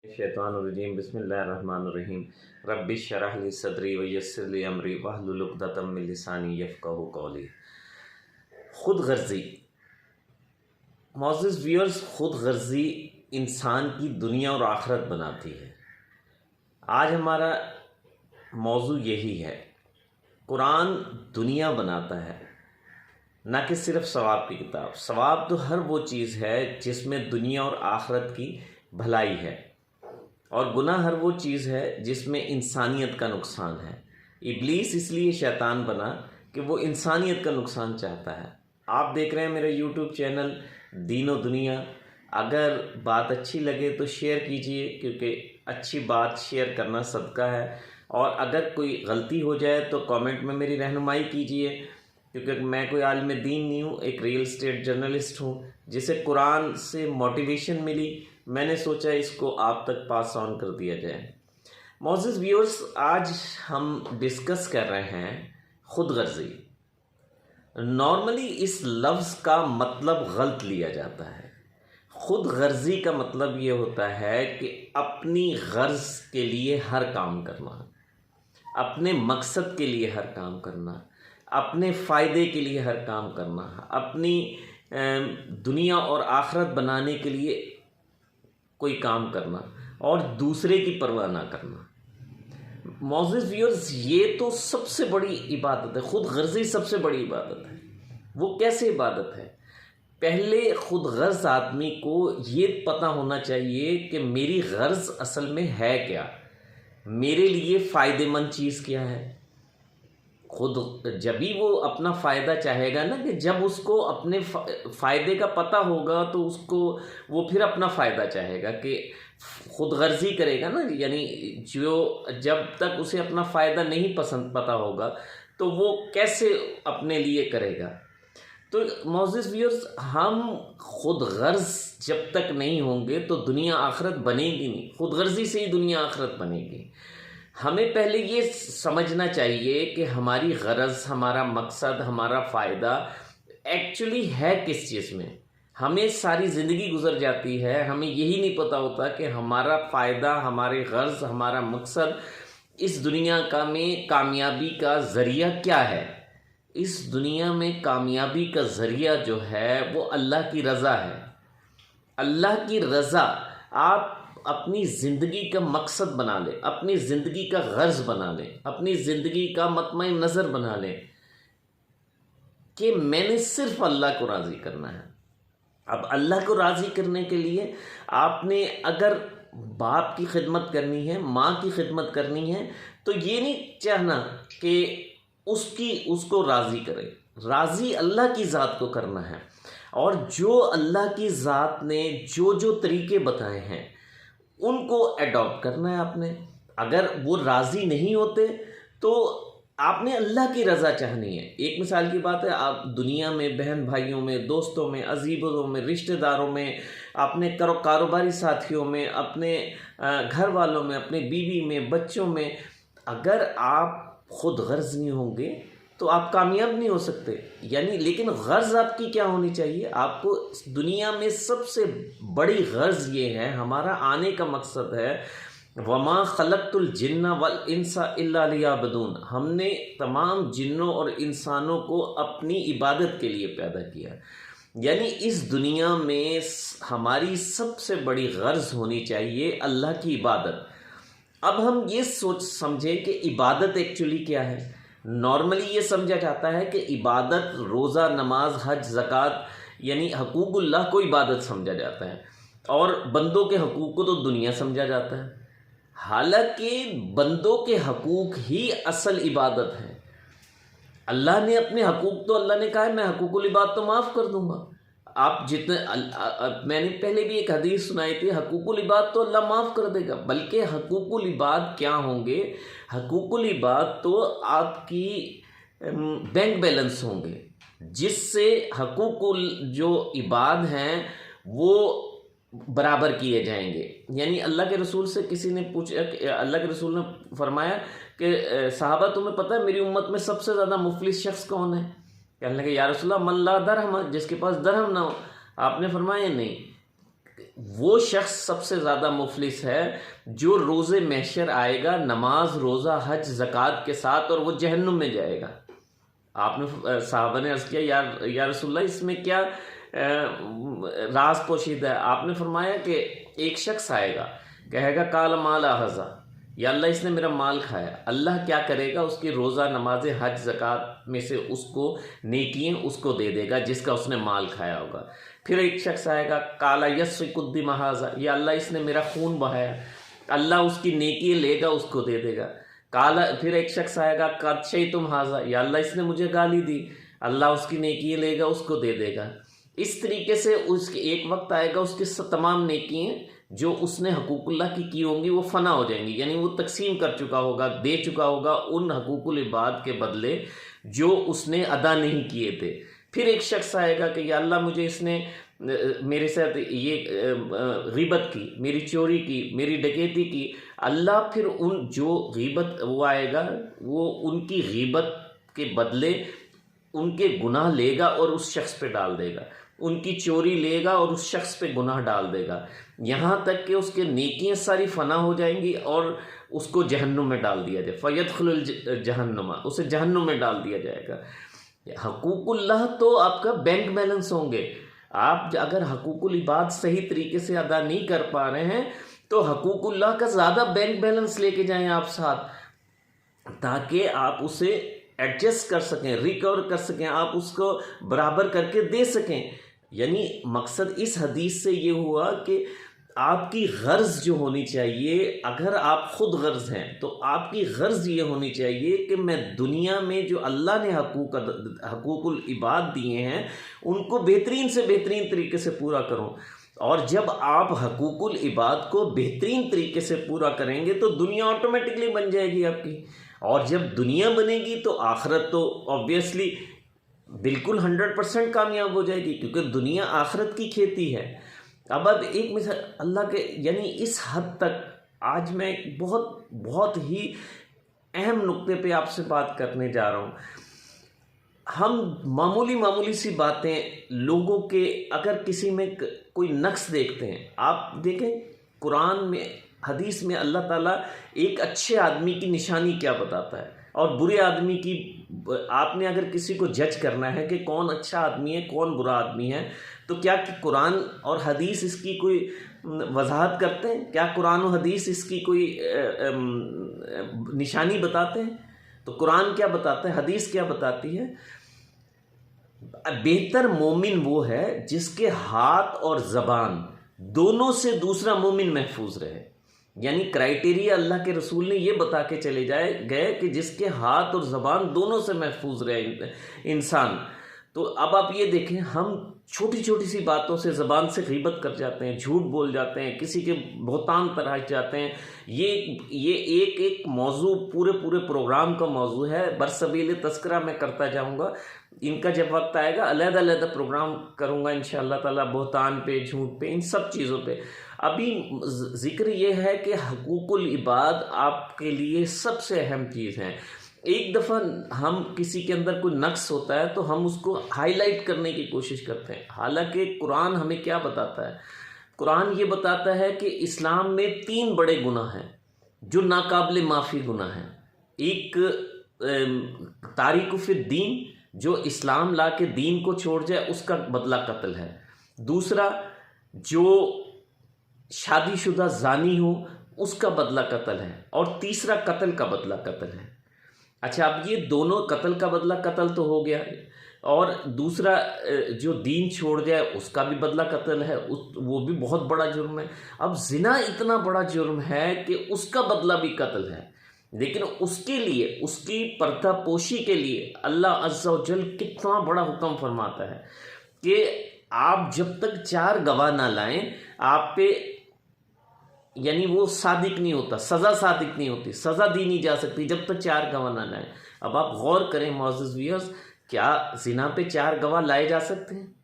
शैतानुर्रजीम बिस्मिल्लाहिर्रहमानिर्रहीम रब्बि शरह ली सदरी व यस्सिर ली अमरी वहलुल उक़दतम मिन लिसानी यफ़क़हू क़ौली। खुद गर्जी मोअज़्ज़िज़ व्यूअर्स, खुद गर्जी इंसान की दुनिया और आखिरत बनाती है। आज हमारा मौजू यही है। कुरान दुनिया बनाता है, ना कि सिर्फ सवाब की किताब। सवाब तो हर वो चीज़ है जिसमें दुनिया और आखिरत की भलाई है, और गुनाह हर वो चीज़ है जिसमें इंसानियत का नुकसान है। इब्लीस इसलिए शैतान बना कि वो इंसानियत का नुकसान चाहता है। आप देख रहे हैं मेरा यूट्यूब चैनल दीनो दुनिया। अगर बात अच्छी लगे तो शेयर कीजिए, क्योंकि अच्छी बात शेयर करना सदका है। और अगर कोई गलती हो जाए तो कमेंट में मेरी रहनुमाई कीजिए, क्योंकि मैं कोई आलिम दीन नहीं हूँ, एक रियल एस्टेट जर्नलिस्ट हूँ जिसे कुरान से मोटिवेशन मिली। मैंने सोचा इसको आप तक पास ऑन कर दिया जाए। मोअज़्ज़िज़ व्यूअर्स, आज हम डिस्कस कर रहे हैं खुद गर्जी। नॉर्मली इस लफ्ज़ का मतलब गलत लिया जाता है। खुद गर्जी का मतलब ये होता है कि अपनी गर्ज के लिए हर काम करना, अपने मकसद के लिए हर काम करना, अपने फ़ायदे के लिए हर काम करना, अपनी दुनिया और आखिरत बनाने के लिए कोई काम करना, और दूसरे की परवाह ना करना। मोअज़्ज़िज़ व्यूअर्स, ये तो सबसे बड़ी इबादत है। खुद गर्जी सबसे बड़ी इबादत है। वो कैसे इबादत है? पहले खुद गर्ज आदमी को ये पता होना चाहिए कि मेरी गर्ज असल में है क्या, मेरे लिए फ़ायदेमंद चीज़ क्या है। खुद जब भी वो अपना फ़ायदा चाहेगा ना, कि जब उसको अपने फ़ायदे का पता होगा तो उसको वो फिर अपना फ़ायदा चाहेगा, कि खुद गर्जी करेगा ना। यानी जो जब तक उसे अपना फ़ायदा नहीं पता होगा तो वो कैसे अपने लिए करेगा। तो मोअज़्ज़िज़ व्यूअर्स, हम खुद गर्ज जब तक नहीं होंगे तो दुनिया आखिरत बनेगी नहीं। खुद गर्जी से ही दुनिया आखिरत बनेगी। हमें पहले ये समझना चाहिए कि हमारी गरज, हमारा मकसद, हमारा फ़ायदा एक्चुअली है किस चीज़ में। हमें सारी ज़िंदगी गुजर जाती है, हमें यही नहीं पता होता कि हमारा फ़ायदा, हमारे गर्ज, हमारा मकसद इस दुनिया का में कामयाबी का ज़रिया क्या है। इस दुनिया में कामयाबी का ज़रिया जो है वो अल्लाह की रज़ा है। अल्लाह की रज़ा आप अपनी ज़िंदगी का मकसद बना लें, अपनी ज़िंदगी का गर्ज बना लें, अपनी ज़िंदगी का मतमईन नज़र बना लें कि मैंने सिर्फ अल्लाह को राज़ी करना है। अब अल्लाह को राज़ी करने के लिए आपने अगर बाप की खिदमत करनी है, माँ की खिदमत करनी है, तो ये नहीं चाहना कि उसको राज़ी करे। राज़ी अल्लाह की ज़ात को करना है, और जो अल्लाह की ज़ात ने जो जो तरीके बताए हैं उनको एडॉप्ट करना है आपने। अगर वो राज़ी नहीं होते तो आपने अल्लाह की रज़ा चाहनी है। एक मिसाल की बात है, आप दुनिया में बहन भाइयों में, दोस्तों में, अजीबों में, रिश्तेदारों में, अपने कारोबारी साथियों में, अपने घर वालों में, अपने बीवी में, बच्चों में, अगर आप खुद गर्ज नहीं होंगे तो आप कामयाब नहीं हो सकते। यानी लेकिन गर्ज आपकी क्या होनी चाहिए? आपको दुनिया में सबसे बड़ी गर्ज ये है, हमारा आने का मकसद है, वमा खलक़तुल जिन्ना वल इंसा इल्ला लियाबुदून। हमने तमाम जिन्नों और इंसानों को अपनी इबादत के लिए पैदा किया। यानी इस दुनिया में हमारी सबसे बड़ी गर्ज होनी चाहिए अल्लाह की इबादत। अब हम ये समझें कि इबादत एक्चुअली क्या है। नॉर्मली ये समझा जाता है कि इबादत रोज़ा, नमाज, हज, ज़कात, यानी हकूक़ुल्लाह को इबादत समझा जाता है, और बंदों के हकूक़ को तो दुनिया समझा जाता है। हालांकि बंदों के हकूक़ ही असल इबादत है। अल्लाह ने अपने हकूक़, तो अल्लाह ने कहा है मैं हकूक़ुल इबाद तो माफ़ कर दूँगा। आप जितने मैंने पहले भी एक हदीस सुनाई थी, हकूक़ुल इबाद तो अल्लाह माफ़ कर देगा। बल्कि हकूक़ुल इबाद क्या होंगे? हकूक़ुल इबाद तो आपकी बैंक बैलेंस होंगे, जिससे हकूक़ुल जो इबाद हैं वो बराबर किए जाएंगे। यानी अल्लाह के रसूल से किसी ने पूछा, अल्लाह के रसूल ने फरमाया कि साहबा, तुम्हें पता है मेरी उम्मत में सबसे ज़्यादा मुफलिस शख्स कौन है? कहने लगे या रसूलल्लाह, मन ला दरहम, जिसके पास दरहम ना हो। आपने फरमाया नहीं, वो शख्स सबसे ज़्यादा मुफलिस है जो रोज़े महशर आएगा नमाज रोज़ा हज ज़कात के साथ और वो जहन्नुम में जाएगा। आपने साहबा ने अर्ज़ किया या रसूलल्लाह इसमें क्या राज पोशीदा है? आपने फरमाया कि एक शख्स आएगा कहेगा काल माला हज़ा, या अल्लाह इसने मेरा माल खाया। अल्लाह क्या करेगा? उसकी रोज़ा नमाज हज ज़कात में से उसको नेकियां उसको दे देगा जिसका उसने माल खाया होगा। फिर एक शख्स आएगा काला यस्फ़िकुद्दी महाजा, या अल्लाह इसने मेरा खून बहाया। अल्लाह उसकी नेकियां लेगा उसको दे देगा। काला फिर एक शख्स आएगा कदशई तुम हाजा, या अल्लाह इसने मुझे गाली दी। अल्लाह उसकी नेकियां लेगा उसको दे देगा। इस तरीके से उसके एक वक्त आएगा उसकी तमाम नेकियां जो उसने हकूकुल्लाह की होंगी वो फ़ना हो जाएंगी, यानी वो तकसीम कर चुका होगा, दे चुका होगा उन हकूकुल इबाद के बदले जो उसने अदा नहीं किए थे। फिर एक शख्स आएगा कि या अल्लाह मुझे इसने मेरे साथ ये ग़ीबत की, मेरी चोरी की, मेरी डकैती की। अल्लाह फिर उन जो ग़ीबत वो आएगा वो उनकी ग़ीबत के बदले उनके गुनाह लेगा और उस शख्स पे डाल देगा, उनकी चोरी लेगा और उस शख्स पे गुनाह डाल देगा, यहाँ तक कि उसके नेकियां सारी फ़ना हो जाएंगी और उसको जहन्नुम में डाल दिया जाए। फ़यदखुलुल जहन्नुमा, उसे जहन्नुम में डाल दिया जाएगा। हकूकुल्लाह तो आपका बैंक बैलेंस होंगे। आप अगर हकूकुल इबाद सही तरीके से अदा नहीं कर पा रहे हैं तो हकूकुल्लाह का ज़्यादा बैंक बैलेंस लेके जाएं आप साथ, ताकि आप उसे एडजस्ट कर सकें, रिकवर कर सकें, आप उसको बराबर करके दे सकें। यानी मकसद इस हदीस से ये हुआ कि आपकी गर्ज जो होनी चाहिए, अगर आप ख़ुद गर्ज हैं तो आपकी गर्ज ये होनी चाहिए कि मैं दुनिया में जो अल्लाह ने हकूकुल इबाद दिए हैं उनको बेहतरीन से बेहतरीन तरीके से पूरा करूं। और जब आप हकूकुल इबाद को बेहतरीन तरीके से पूरा करेंगे तो दुनिया ऑटोमेटिकली बन जाएगी आपकी, और जब दुनिया बनेगी तो आखिरत तो ऑब्वियसली बिल्कुल 100% कामयाब हो जाएगी, क्योंकि दुनिया आखिरत की खेती है। अब एक मिसाल अल्लाह के, यानी इस हद तक आज मैं बहुत ही अहम नुक्ते पे आपसे बात करने जा रहा हूँ। हम मामूली सी बातें लोगों के, अगर किसी में कोई नक्स देखते हैं, आप देखें कुरान में हदीस में अल्लाह ताला एक अच्छे आदमी की निशानी क्या बताता है और बुरे आदमी की। आपने अगर किसी को जज करना है कि कौन अच्छा आदमी है कौन बुरा आदमी है, तो क्या कि कुरान और हदीस इसकी कोई वजाहत करते हैं? क्या कुरान और हदीस इसकी कोई निशानी बताते हैं? तो कुरान क्या बताता है, हदीस क्या बताती है? बेहतर मोमिन वो है जिसके हाथ और ज़बान दोनों से दूसरा मोमिन महफूज रहे। यानी क्राइटेरिया अल्लाह के रसूल ने ये बता के चले गए कि जिसके हाथ और ज़बान दोनों से महफूज रहे इंसान। तो अब आप ये देखें, हम छोटी सी बातों से ज़बान से ग़ीबत कर जाते हैं, झूठ बोल जाते हैं, किसी के बहुतान तराश जाते हैं। ये एक मौजू पूरे प्रोग्राम का मौजू है, बरसबील तस्करा मैं करता जाऊँगा। इनका जब वक्त आएगा अलग-अलग प्रोग्राम करूँगा इंशाअल्लाह ताला, बहुतान पे, झूठ पे, इन सब चीज़ों पे। अभी ज़िक्र ये है कि हकूकुल इबाद आपके लिए सबसे अहम चीज़ है। एक दफ़ा हम किसी के अंदर कोई नक्स होता है तो हम उसको हाईलाइट करने की कोशिश करते हैं, हालांकि कुरान हमें क्या बताता है? कुरान ये बताता है कि इस्लाम में 3 बड़े गुनाह हैं जो नाकाबिल माफ़ी गुनाह हैं। एक तारिक फिद दीन, जो इस्लाम ला के दीन को छोड़ जाए उसका बदला कत्ल है। दूसरा, जो शादीशुदा जानी हो उसका बदला कत्ल है। और तीसरा, कत्ल का बदला कत्ल है। अच्छा, अब ये दोनों, कत्ल का बदला कत्ल तो हो गया, और दूसरा जो दीन छोड़ जाए उसका भी बदला कत्ल है, वो भी बहुत बड़ा जुर्म है। अब जिना इतना बड़ा जुर्म है कि उसका बदला भी कत्ल है, लेकिन उसके लिए, उसकी पर्दापोशी के लिए अल्लाह अज़्ज़ा व जल कितना बड़ा हुक्म फरमाता है कि आप जब तक 4 गवाह ना लाएं आप पे, यानी वो सादिक नहीं होता, सज़ा सादिक नहीं होती, सज़ा दी नहीं जा सकती जब तक 4 गवाह ना लाएं। अब आप गौर करें मोअज़्ज़िज़ व्यूअर्स, क्या जिना पे 4 गवाह लाए जा सकते हैं?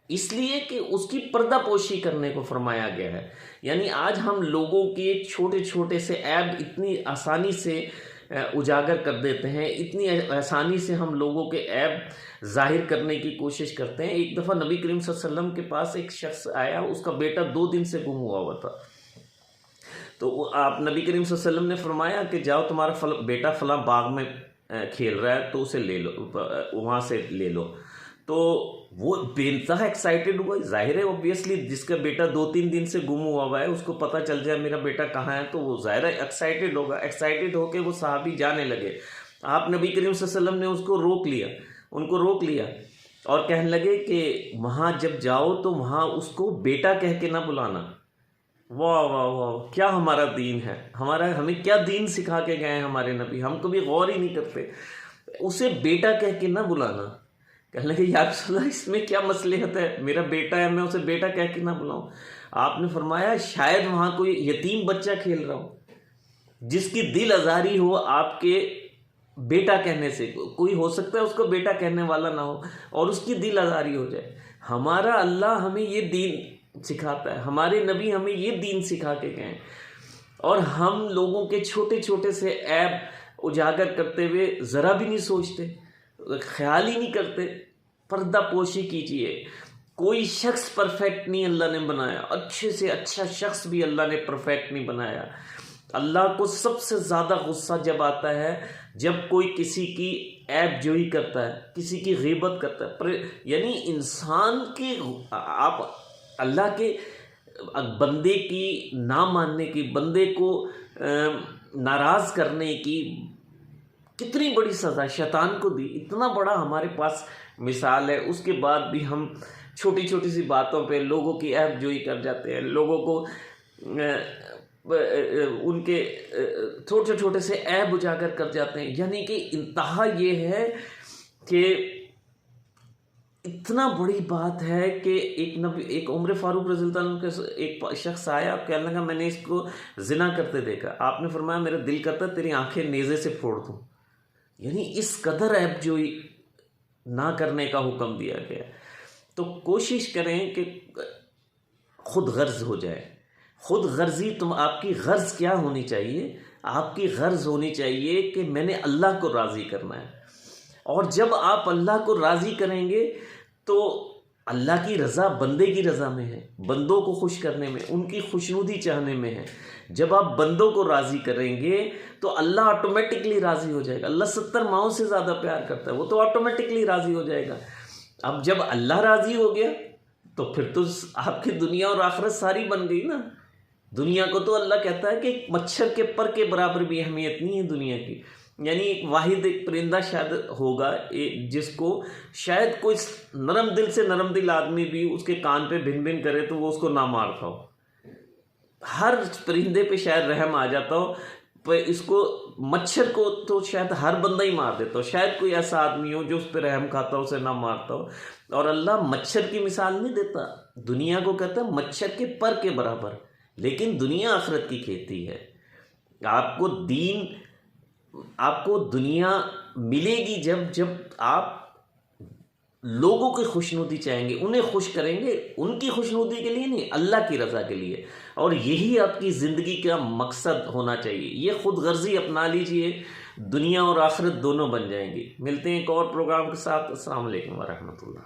इसलिए कि उसकी पर्दापोशी करने को फरमाया गया है। यानी आज हम लोगों के छोटे से ऐब इतनी आसानी से उजागर कर देते हैं, इतनी आसानी से हम लोगों के ऐब जाहिर करने की कोशिश करते हैं। एक दफ़ा नबी करीम सल्लल्लाहु अलैहि वसल्लम के पास एक शख्स आया, उसका बेटा 2 दिन से गुम हुआ था। तो आप नबी करीम सल्लल्लाहु अलैहि वसल्लम ने फरमाया कि जाओ, तुम्हारा बेटा फ़लाँ बाग में खेल रहा है, तो उसे ले लो, वहाँ से ले लो। तो वो बेइंतहा एक्साइटेड हुआ। जाहिर है ऑब्वियसली जिसका बेटा 2-3 दिन से गुम हुआ है, उसको पता चल जाए मेरा बेटा कहाँ है, तो वो ज़ाहिर है एक्साइटेड होगा। एक्साइटेड होकर वो सहाबी जाने लगे। आप नबी करीम सल्लल्लाहु अलैहि वसल्लम ने उनको रोक लिया और कहने लगे कि वहाँ जब जाओ तो वहाँ उसको बेटा कह के ना बुलाना। वाह वाह वाह, क्या हमारा दीन है, हमें क्या दीन सिखा के गए हैं हमारे नबी, हम कभी गौर ही नहीं करते। उसे बेटा कह के ना बुलाना। कहने लगे या रसूल अल्लाह, इसमें क्या मसलहत है, मेरा बेटा है, मैं उसे बेटा कह के ना बुलाऊं। आपने फरमाया शायद वहाँ कोई यतीम बच्चा खेल रहा हो, जिसकी दिल आज़ारी हो आपके बेटा कहने से। कोई हो सकता है उसको बेटा कहने वाला ना हो और उसकी दिल आज़ारी हो जाए। हमारा अल्लाह हमें ये दीन सिखाता है, हमारे नबी हमें ये दीन सिखा के गए, और हम लोगों के छोटे छोटे से ऐब उजागर करते हुए ज़रा भी नहीं सोचते, ख्याल ही नहीं करते। पर्दा पोशी कीजिए। कोई शख्स परफेक्ट नहीं अल्लाह ने बनाया, अच्छे से अच्छा शख्स भी अल्लाह ने परफेक्ट नहीं बनाया। अल्लाह को सबसे ज़्यादा गुस्सा जब आता है जब कोई किसी की ऐब जोई करता है, किसी की गीबत करता है। पर यानी इंसान की, आप अल्लाह के बंदे की ना मानने की, बंदे को नाराज़ करने की कितनी बड़ी सज़ा शैतान को दी। इतना बड़ा हमारे पास मिसाल है, उसके बाद भी हम छोटी छोटी सी बातों पे लोगों की ऐब जोई कर जाते हैं, लोगों को उनके छोटे छोटे से ऐब उजागर कर जाते हैं। यानी कि इंतहा ये है कि इतना बड़ी बात है कि एक उमर फारूक रज़ियल्लाहु अन्हु के एक शख्स आया, आप कहने लगा मैंने इसको जिना करते देखा। आपने फरमाया मेरा दिल करता तेरी आंखें नेज़े से फोड़ दूँ। यानी इस कदर ऐब जोई ना करने का हुक्म दिया गया। तो कोशिश करें कि खुद गर्ज हो जाए। खुद गर्जी, आपकी गर्ज क्या होनी चाहिए? आपकी गर्ज होनी चाहिए कि मैंने अल्लाह को राज़ी करना है। और जब आप अल्लाह को राज़ी करेंगे तो अल्लाह की रज़ा बंदे की रज़ा में है, बंदों को खुश करने में, उनकी खुशनुदी चाहने में है। जब आप बंदों को राज़ी करेंगे तो अल्लाह ऑटोमेटिकली राज़ी हो जाएगा। अल्लाह 70 माओं से ज़्यादा प्यार करता है, वो तो ऑटोमेटिकली राज़ी हो जाएगा। अब जब अल्लाह राज़ी हो गया तो फिर तो आपकी दुनिया और आखिरत सारी बन गई ना। दुनिया को तो अल्लाह कहता है कि मच्छर के पर के बराबर भी अहमियत नहीं है दुनिया की। यानी एक परिंदा शायद होगा जिसको शायद कोई नरम दिल से नरम दिल आदमी भी उसके कान पे भिन भिन करे तो वो उसको ना मारता हो। हर परिंदे पे शायद रहम आ जाता हो, पर इसको मच्छर को तो शायद हर बंदा ही मार देता हो। शायद कोई ऐसा आदमी हो जो उस पर रहम खाता हो, उसे ना मारता हो। और अल्लाह मच्छर की मिसाल नहीं देता, दुनिया को कहता है मच्छर के पर के बराबर। लेकिन दुनिया आखिरत की खेती है। आपको दुनिया मिलेगी जब आप लोगों की खुशनुदी चाहेंगे, उन्हें खुश करेंगे, उनकी खुशनुदी के लिए नहीं, अल्लाह की रज़ा के लिए। और यही आपकी ज़िंदगी का मकसद होना चाहिए। ये खुद गर्जी अपना लीजिए, दुनिया और आखिरत दोनों बन जाएंगी। मिलते हैं एक और प्रोग्राम के साथ। अस्सलाम वालेकुम व रहमतुल्लाह।